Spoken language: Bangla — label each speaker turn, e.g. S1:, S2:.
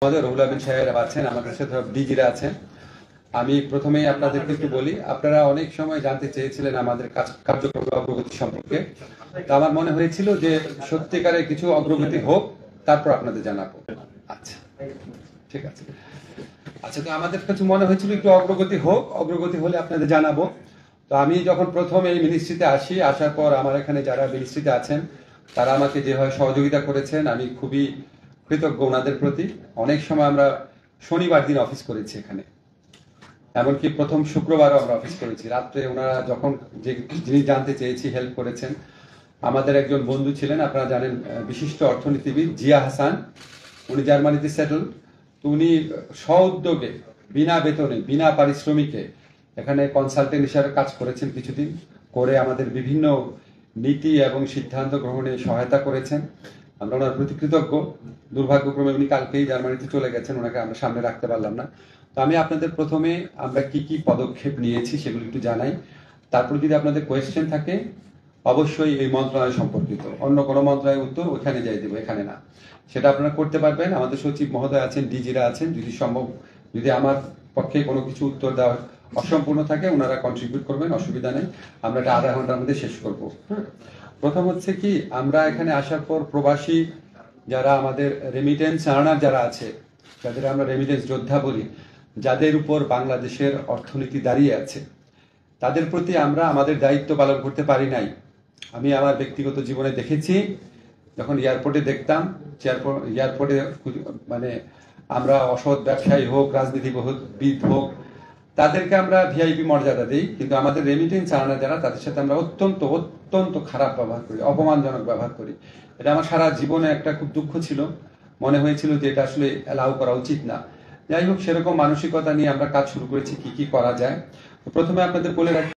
S1: আমাদের রুহুল আমিন সাহেব আছেন, আমাদের সাথে ডিজিরা আছেন। আমি প্রথমেই আপনাদেরকে একটু বলি, আপনারা অনেক সময় জানতে চেয়েছিলেন আমাদের কার্যক্রম অগ্রগতি সম্পর্কে। তো আমার মনে হয়েছিল যে সত্যিকারের কিছু অগ্রগতি হোক, তারপর আপনাদের জানাবো। আচ্ছা, ঠিক আছে। আচ্ছা, তো আমাদের কাছে মনে হয়েছিল একটু অগ্রগতি হোক, অগ্রগতি হলে আপনাদের জানাবো। তো আমি যখন প্রথম এই মিনিস্ট্রিতে আসি, আসার পর আমার এখানে যারা মিনিস্ট্রিতে আছেন তারা আমাকে যেভাবে সহযোগিতা করেছেন, আমি খুবই কৃতজ্ঞ ওনাদের প্রতি। অনেক সময় আমরা শনিবার দিন অফিস করেছি এখানে, এমনকি প্রথম শুক্রবারও আমরা অফিস করেছি। রাত্রে ওনারা যখন যে জিনিস জানতে চেয়েছি হেল্প করেছেন। আমাদের একজন বন্ধু ছিলেন, আপনারা জানেন, বিশিষ্ট অর্থনীতিবিদ জিয়া হাসান, উনি জার্মানিতে সেটেল। তো উনি স্ব-উদ্যোগে বিনা বেতনে বিনা পারিশ্রমিকে এখানে কনসালটেন্ট হিসাবে কাজ করেছেন কিছুদিন, করে আমাদের বিভিন্ন নীতি এবং সিদ্ধান্ত গ্রহণে সহায়তা করেছেন। আমরা ওনার প্রতি কৃতজ্ঞ। দুর্ভাগ্যক্রমে উনি কালকেই জার্মানিতে চলে গেছেন, ওনাকে আমরা সামনে রাখতে পারলাম না। তো আমি আপনাদের প্রথমে আমরা কি কি পদক্ষেপ নিয়েছি সেগুলো একটু জানাই। তারপর যদি আপনাদের কোয়েশ্চেন থাকে অবশ্যই এই মন্ত্রণালয় সম্পর্কিত, অন্য কোনো মন্ত্রণালয়ের উত্তর ওখানে যাই দেবো, এখানে না, সেটা আপনারা করতে পারবেন। আমাদের সচিব মহোদয় আছেন, ডিজিরা আছেন, যদি সম্ভব, যদি আমার পক্ষে কোনো কিছু উত্তর দেওয়া অসম্পূর্ণ থাকে ওনারা কন্ট্রিবিউট করবেন, অসুবিধা নেই। আমরা এটা আধা ঘন্টার মধ্যে শেষ করব। প্রথম হচ্ছে কি, আমরা এখানে আসার পর প্রবাসী যারা আমাদের রেমিটেন্স আর্নার যারা আছে, যাদের আমরা রেমিটেন্স যোদ্ধা বলি, যাদের উপর বাংলাদেশের অর্থনীতি দাঁড়িয়ে আছে, তাদের প্রতি আমরা আমাদের দায়িত্ব পালন করতে পারি নাই। আমি আমার ব্যক্তিগত জীবনে দেখেছি, যখন এয়ারপোর্টে দেখতাম, এয়ারপোর্টে মানে আমরা অসৎ ব্যবসায়ী হোক, রাজনীতিবিদ হোক, তাদেরকে আমরা ভিআইপি মর্যাদা দিই, কিন্তু আমাদের রেমিটেন্স আর্নার যারা, তাদের সাথে আমরা অত্যন্ত অত্যন্ত খারাপ ব্যবহার করি, অপমানজনক ব্যবহার করি। এটা আমার সারা জীবনে একটা খুব দুঃখ ছিল, মনে হয়েছিল যে এটা আসলে অ্যালাউ করা উচিত না। যাই হোক, সেরকম মানসিকতা নিয়ে আমরা কাজ শুরু করেছি, কি কি করা যায়। প্রথমে আপনাদের বলে রাখি,